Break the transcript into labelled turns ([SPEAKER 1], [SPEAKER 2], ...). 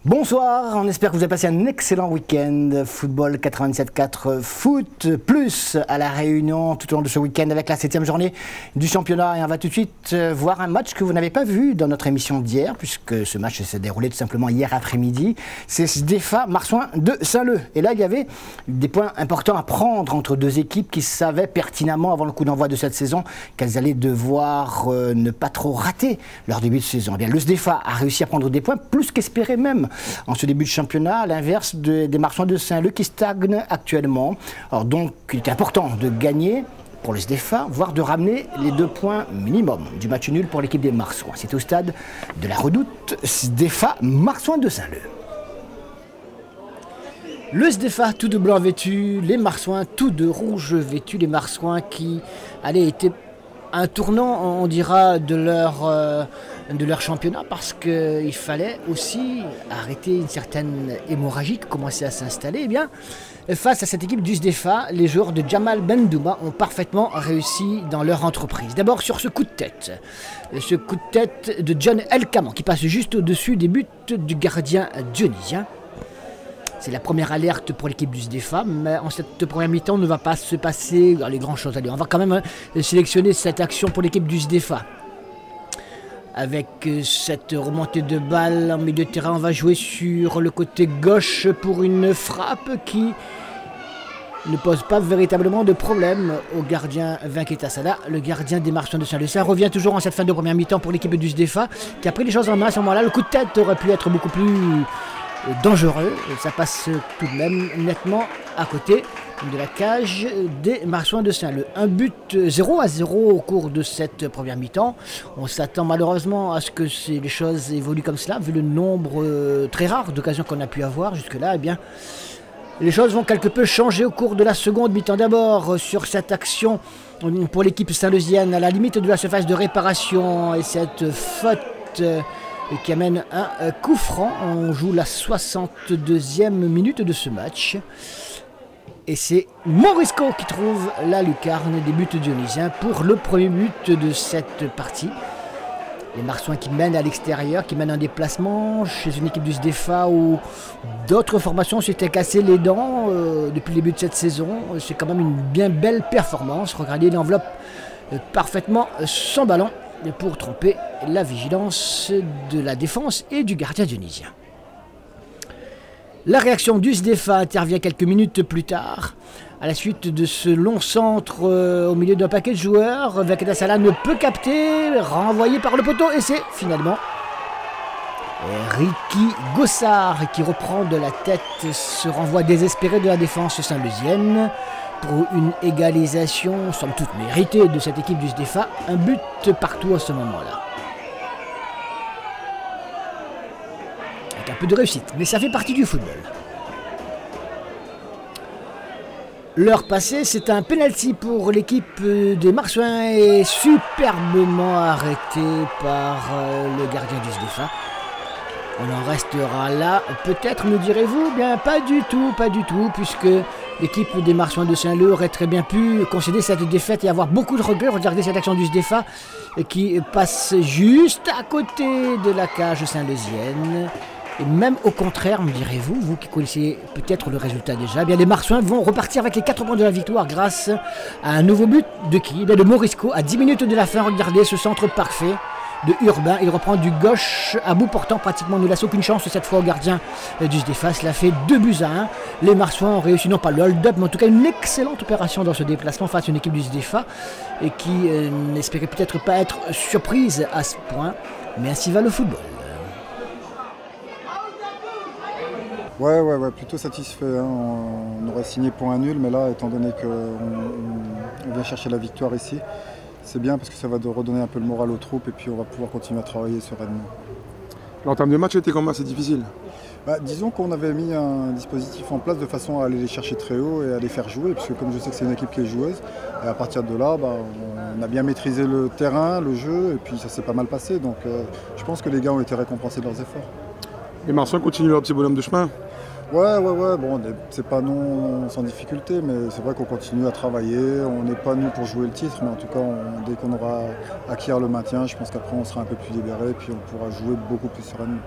[SPEAKER 1] Bonsoir, on espère que vous avez passé un excellent week-end. Football 97.4 Foot Plus à La Réunion tout au long de ce week-end avec la 7e journée du championnat. Et on va tout de suite voir un match que vous n'avez pas vu dans notre émission d'hier, puisque ce match s'est déroulé tout simplement hier après-midi. C'est SDEFA Marsouin de Saint-Leu. Et là, il y avait des points importants à prendre entre deux équipes qui savaient pertinemment avant le coup d'envoi de cette saison qu'elles allaient devoir ne pas trop rater leur début de saison. Eh bien, le SDEFA a réussi à prendre des points plus qu'espéré même en ce début de championnat, à l'inverse des Marsouins de Saint-Leu qui stagnent actuellement. Alors donc, il est important de gagner pour le SDEFA, voire de ramener les 2 points minimum du match nul pour l'équipe des Marsouins. C'est au stade de la Redoute, SDEFA Marsouins de Saint-Leu. Le SDEFA tout de blanc vêtu, les Marsouins tout de rouge vêtu, les Marsouins qui étaient un tournant, on dira, de leur championnat, parce qu'il fallait aussi arrêter une certaine hémorragie qui commençait à s'installer. Eh bien, face à cette équipe du SDEFA, les joueurs de Jamal Bendouma ont parfaitement réussi dans leur entreprise. D'abord sur ce coup de tête de John Elkaman qui passe juste au-dessus des buts du gardien dionysien. C'est la première alerte pour l'équipe du SDEFA, mais en cette première mi-temps, ne va pas se passer les grandes choses. Allez, on va quand même sélectionner cette action pour l'équipe du SDEFA. Avec cette remontée de balle en milieu de terrain, on va jouer sur le côté gauche pour une frappe qui ne pose pas véritablement de problème au gardien Vinketa Sada, le gardien des Marsouins de Saint-Leu. Ça revient toujours en cette fin de première mi-temps pour l'équipe du SDEFA qui a pris les choses en main à ce moment-là. Le coup de tête aurait pu être beaucoup plus dangereux, ça passe tout de même nettement à côté de la cage des Marsouins de Saint-Leu. Un but 0-0 au cours de cette première mi-temps. On s'attend malheureusement à ce que les choses évoluent comme cela, vu le nombre très rare d'occasions qu'on a pu avoir jusque-là. Eh bien, les choses vont quelque peu changer au cours de la seconde mi-temps. D'abord, sur cette action pour l'équipe saint-leusienne, à la limite de la surface de réparation, et cette faute qui amène un coup franc. On joue la 62e minute de ce match. Et c'est Morisco qui trouve la lucarne des buts dionysiens pour le premier but de cette partie. Les Marsouins qui mènent à l'extérieur, qui mènent un déplacement chez une équipe du SDEFA où d'autres formations s'étaient cassées les dents depuis le début de cette saison. C'est quand même une bien belle performance. Regardez, il enveloppe parfaitement son ballon pour tromper la vigilance de la défense et du gardien dionysien. La réaction du SDEFA intervient quelques minutes plus tard. À la suite de ce long centre au milieu d'un paquet de joueurs, Vinketa Sada ne peut capter, renvoyé par le poteau, et c'est finalement Ricky Gossard qui reprend de la tête ce renvoi désespéré de la défense saint-leusienne pour une égalisation, somme toute méritée, de cette équipe du SDEFA. Un but partout à ce moment-là. Avec un peu de réussite, mais ça fait partie du football. L'heure passée, c'est un penalty pour l'équipe des Marsouins et superbement arrêté par le gardien du SDEFA. On en restera là, peut-être, me direz-vous? Bien, pas du tout, puisque l'équipe des Marsouins de Saint-Leu aurait très bien pu concéder cette défaite et avoir beaucoup de regrets. Regardez cette action du SDEFA qui passe juste à côté de la cage saint-leusienne. Et même au contraire, me direz-vous, vous qui connaissez peut-être le résultat déjà, eh bien les Marsouins vont repartir avec les 4 points de la victoire grâce à un nouveau but de qui? De Morisco à 10 minutes de la fin. Regardez ce centre parfait de Urbain. Il reprend du gauche à bout portant pratiquement. Ne laisse aucune chance cette fois au gardien du SDEFA. Cela fait 2-1. Les Marsouins ont réussi, non pas le hold-up, mais en tout cas une excellente opération dans ce déplacement face à une équipe du SDEFA et qui n'espérait peut-être pas être surprise à ce point. Mais ainsi va le football.
[SPEAKER 2] Ouais, plutôt satisfait. Hein. On aurait signé pour un nul, mais là, étant donné qu'on vient chercher la victoire ici, c'est bien parce que ça va redonner un peu le moral aux troupes et puis on va pouvoir continuer à travailler sereinement.
[SPEAKER 3] L'entame de match était quand même assez difficile.
[SPEAKER 2] Disons qu'on avait mis un dispositif en place de façon à aller les chercher très haut et à les faire jouer, puisque comme je sais que c'est une équipe qui est joueuse, et à partir de là, on a bien maîtrisé le terrain, le jeu, et puis ça s'est pas mal passé. Donc je pense que les gars ont été récompensés de leurs efforts.
[SPEAKER 3] Les Marsouins continuent leur petit bonhomme de chemin.
[SPEAKER 2] Ouais, bon, c'est pas non sans difficulté, mais c'est vrai qu'on continue à travailler. On n'est pas nous pour jouer le titre, mais en tout cas, dès qu'on aura acquis le maintien, je pense qu'après on sera un peu plus libéré et puis on pourra jouer beaucoup plus sereinement.